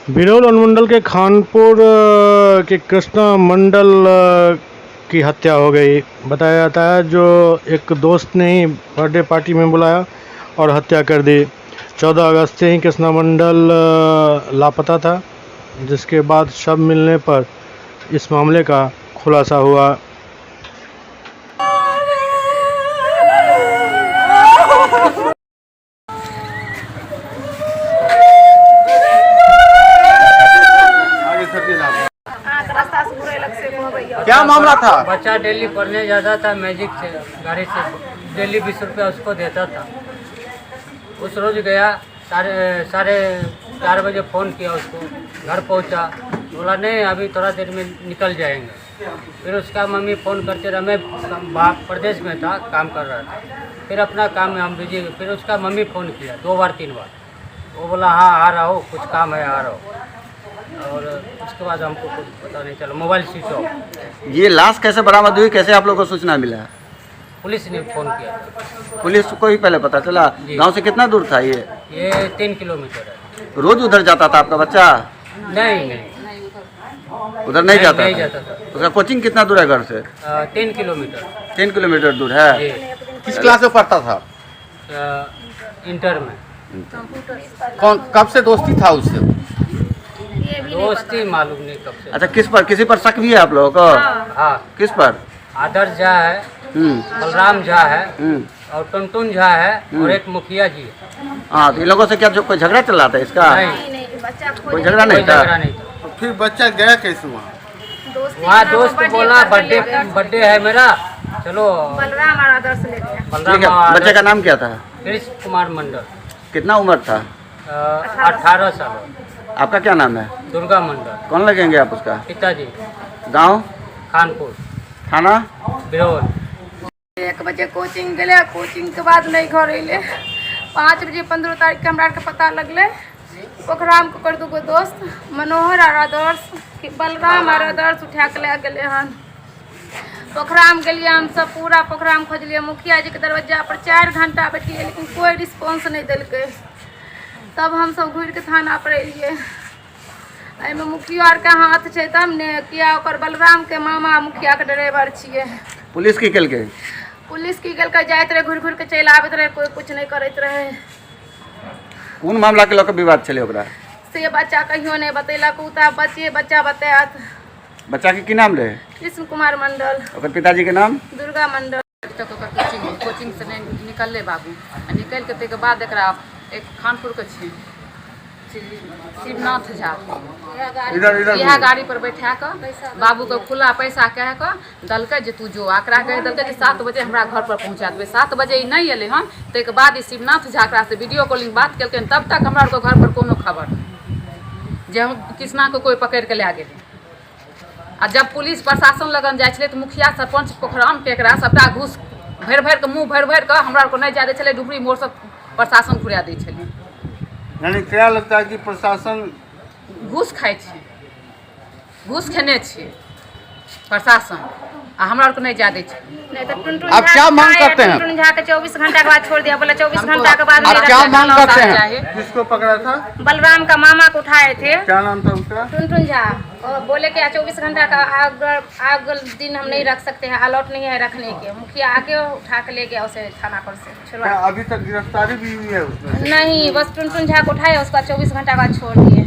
बिरौल अनुमंडल के खानपुर के कृष्णा मंडल की हत्या हो गई। बताया जाता है जो एक दोस्त ने ही बर्थडे पार्टी में बुलाया और हत्या कर दी। 14 अगस्त से ही कृष्णा मंडल लापता था, जिसके बाद शव मिलने पर इस मामले का खुलासा हुआ। क्या मामला था? बच्चा दिल्ली पढ़ने जाता था, मैजिक से गाड़ी से दिल्ली 20 रुपया उसको देता था। उस रोज गया, साढ़े 4 बजे फ़ोन किया उसको, घर पहुंचा, बोला नहीं अभी थोड़ा देर में निकल जाएंगे। फिर उसका मम्मी फ़ोन करते रहा, मैं प्रदेश में था, काम कर रहा था। फिर अपना काम में हम बिजी। फिर उसका मम्मी फ़ोन किया 2 बार 3 बार, वो बोला हाँ आ रहा हो, कुछ काम है आ रहा हो। और उसके बाद हमको कुछ पता नहीं चला, मोबाइल स्विच ऑफ। ये लाश कैसे बरामद हुई, कैसे आप लोगों को सूचना मिला? पुलिस ने फ़ोन किया था। पुलिस को ही पहले पता चला? गांव से कितना दूर था ये? 3 किलोमीटर है। रोज उधर जाता था आपका बच्चा? नहीं उधर नहीं जाता नहीं था। जाता था। उसका कोचिंग कितना दूर है घर से? 3 किलोमीटर। 3 किलोमीटर दूर है। जी। किस क्लास में पढ़ता था? इंटर में। कब से दोस्ती था उससे? दोस्ती मालूम नहीं कब से। अच्छा, किस पर, किसी पर शक भी है आप लोगों को? हाँ, किस पर? आदर्श झा है, बलराम झा है और टुनटुन झा है और एक मुखिया जी है। हाँ, तो इन लोगों से क्या जो कोई झगड़ा चल रहा था इसका? नहीं, कोई झगड़ा नहीं कोई था। झगड़ा नहीं था। फिर बच्चा गया कैसे वहाँ? वहाँ दोस्त बोला बर्थडे है मेरा, चलो। बलराम और आदर्श ले गया। ठीक है, बच्चे का नाम क्या था? कृष्ण कुमार मंडल। कितना उम्र था? 18 साल। आपका क्या नाम है? दुर्गा मंडल। कौन लगेंगे आप उसका? पिताजी। गांव? खानपुर। थाना? बिरौल। 1 बजे कोचिंग गए, कोचिंग के बाद नहीं घर अले। 5 बजे 15 तारीख के हमरा के पता लगले। पोखराम को कर 2 दोस्त मनोहर और आदर्श, बलराम और आदर्श उठा के ले गए हन। पोखराम गलिए, हम सब पूरा पोखराम खोजलिए। मुखिया जी के दरवाजा पर 4 घंटा बैठिए, लेकिन कोई रिस्पॉन्स नहीं दिलके। तब हम सब घूर के थाना पर एलिए। एहिमे मुखिया आर के हाथ छै, तब ने किया ओकर बलराम के मामा मुखिया के ड्राइवर छिए। पुलिस की केल के? पुलिस की गेल के जाइत रहे, घूर के चलि आबैत रहे, कोई कुछ नहीं करैत रहे। कौन मामला के लोग विवाद चले ओकरा? से बच्चा कहियो नहीं बतेलक, उता बच्चा बतायत। बच्चा के की नाम रहे? कृष्ण कुमार मंडल। ओकर पिताजी के नाम? दुर्गा मंडल। कोचिंग से नहीं निकलले बाबू, निकल के तक बाद एकरा एक खानपुर के छी शिवनाथ झा इएह गाड़ी पर बैठा कर बाबू के खुला पैसा कह के दलके जे तू जो। आकरा कह दलके जे 7 बजे हमरा घर पर पहुँचा देवे। 7 बजे ई नहीं अले हन, तक बाद ई शिवनाथ झा एकरा से वीडियो कॉलिंग बात केलकन। तब तक हमरा आर घर पर कोनो खबर जे हम कृष्णा को कोई पकड़ के ले गेले। आ जब पुलिस प्रशासन लगन जाए छले तो मुखिया सरपंच पोखराम के एकरा सबटा घूस भरि भरि के मुँह भरि भरि के हमरा आर को नहीं जाए छले। डुबरी मोड़ से प्रशासन घुरा दै छले। यानी क्या लगता है कि प्रशासन घूस खाए छे, घूस खेने छे प्रशासन, आ हमरा आर को नहीं जाए छे। नहीं तो टुनटुन आप क्या मांग करते हैं? टुनटुन झा के 24 घंटा के बाद छोड़ दिया, बोला 24 घंटा के बाद आप क्या मांग करते हैं? किसको पकड़ा था? बलराम का मामा को उठाए थे, क्या नाम था उसका? टुनटुन झा। और बोले कि 24 घंटा का आग दिन हम नहीं रख सकते हैं, अलॉट नहीं है रखने के। मुखिया आके उठा के ले गया उसे थाना पर से छुड़वा। क्या अभी तक गिरफ्तारी भी हुई है उसमें? नहीं, बस टुनटुन झा को उठाए, उसका 24 घंटा बाद छोड़ दिए।